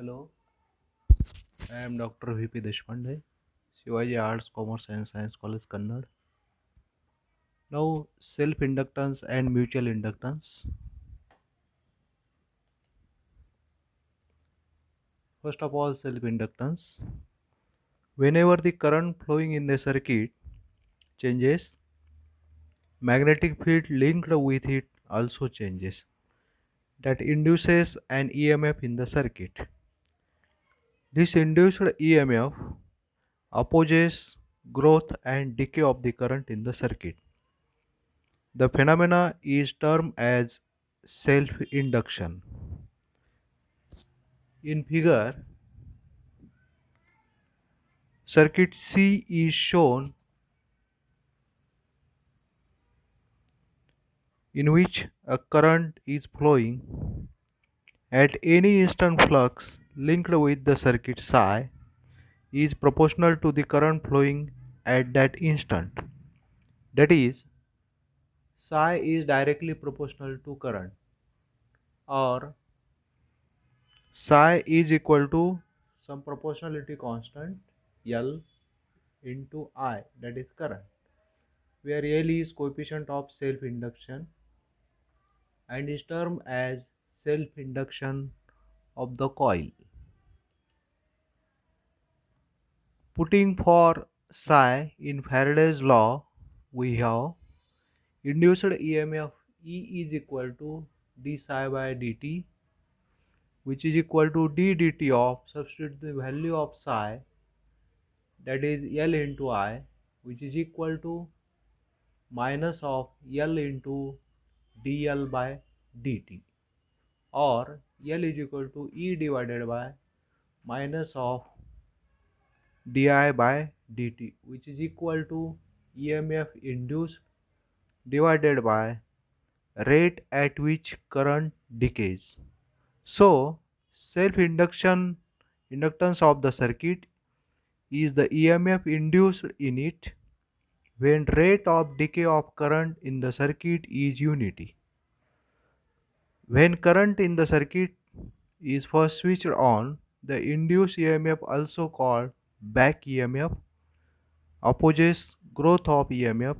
Hello, I am Dr. V.P. Deshpande, Shivaji Arts, Commerce and Science College, Kannad. Now, self-inductance and mutual inductance. First of all, self-inductance. Whenever the current flowing in the circuit changes, magnetic field linked with it also changes. That induces an EMF in the circuit. This induced EMF opposes growth and decay of the current in the circuit. The phenomena is termed as self-induction. In figure, circuit C is shown in which a current is flowing at any instant. Flux linked with the circuit psi is proportional to the current flowing at that instant. That is, psi is directly proportional to current, or psi is equal to some proportionality constant L into I, that is current, where L is coefficient of self-induction and is termed as self-induction of the coil. Putting for psi in Faraday's law, we have induced EMF E is equal to d psi by dt, which is equal to d dt of, substitute the value of psi, that is L into I, which is equal to minus of L into dl by dt, or L is equal to E divided by minus of di by dt, which is equal to EMF induced divided by rate at which current decays. So, inductance of the circuit is the EMF induced in it when rate of decay of current in the circuit is unity. When current in the circuit is first switched on, the induced EMF, also called back EMF, opposes growth of EMF.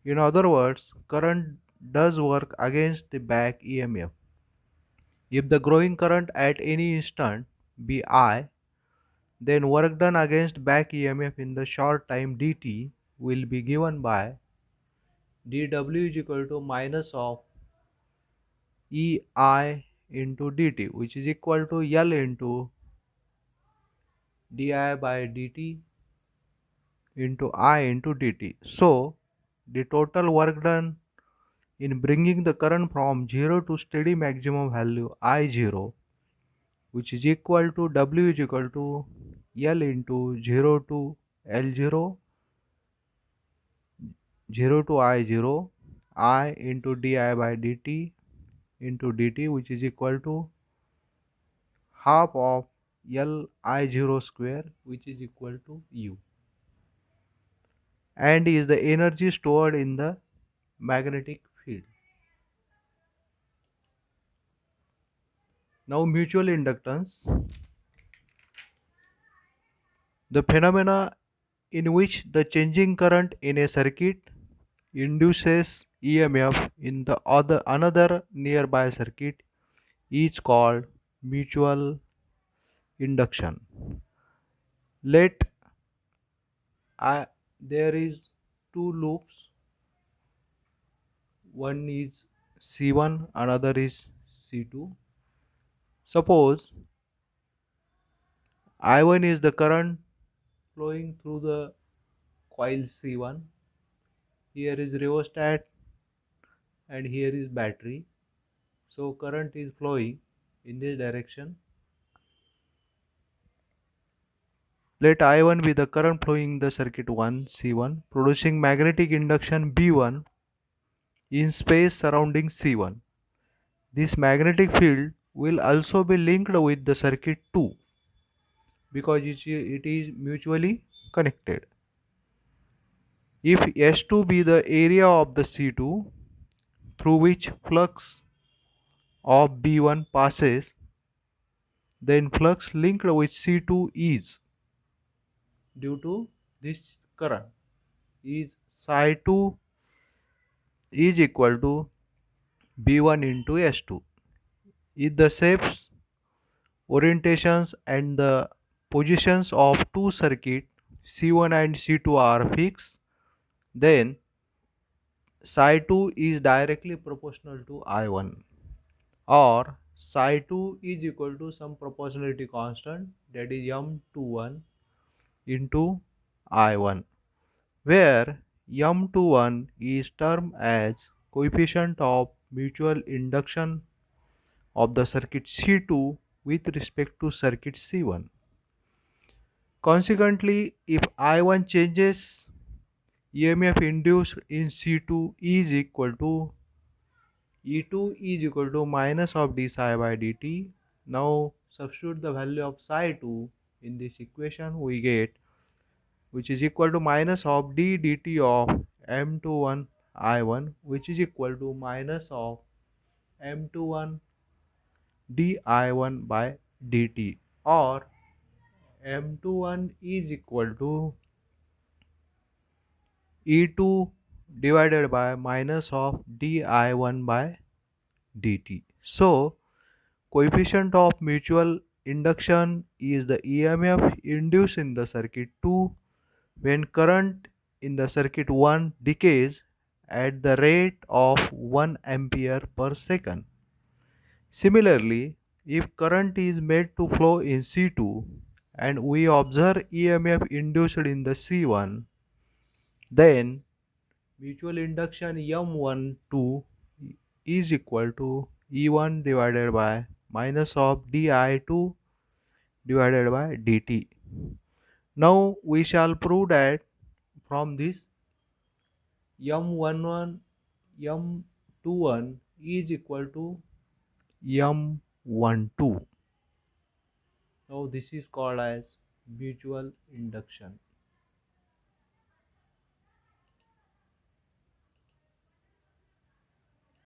In other words, current does work against the back EMF. If the growing current at any instant be I, then work done against back EMF in the short time dt will be given by dw is equal to minus of ei into dt, which is equal to L into di by dt into I into dt. So, the total work done in bringing the current from 0 to steady maximum value I0, which is equal to W is equal to L into 0 to L0, 0 to I0, I into di by dt into dt, which is equal to half of L I0 square, which is equal to U, and is the energy stored in the magnetic field. Now, mutual inductance, the phenomena in which the changing current in a circuit induces EMF in the another nearby circuit, is called mutual induction. Let there is two loops, one is C1, another is C2. Suppose I1 is the current flowing through the coil C1. Here is rheostat and here is battery. So current is flowing in this direction. Let I1 be the current flowing in the circuit 1 C1, producing magnetic induction B1 in space surrounding C1. This magnetic field will also be linked with the circuit 2 because it is mutually connected. If S2 be the area of the C2 through which flux of B1 passes, the influx linked with C2 is due to this current is psi 2 is equal to B1 into S2. If the shapes, orientations and the positions of two circuits C1 and C2 are fixed, then psi 2 is directly proportional to I1, or psi 2 is equal to some proportionality constant, that is M21 into I1, where M21 is termed as coefficient of mutual induction of the circuit C2 with respect to circuit C1. Consequently, if I1 changes, EMF induced in C2 is equal to E2 is equal to minus of d psi by dt. Now substitute the value of psi 2 in this equation, we get which is equal to minus of d dt of M21 I1, which is equal to minus of M21 di1 by dt, or M21 is equal to E2 divided by minus of di1 by dt. So coefficient of mutual induction is the EMF induced in the circuit 2 when current in the circuit 1 decays at the rate of 1 ampere per second. Similarly, if current is made to flow in C2 and we observe EMF induced in the C1, then mutual induction M12 is equal to E1 divided by minus of di2 divided by dt. Now we shall prove that from this M11 M21 is equal to M12. Now this is called as mutual induction.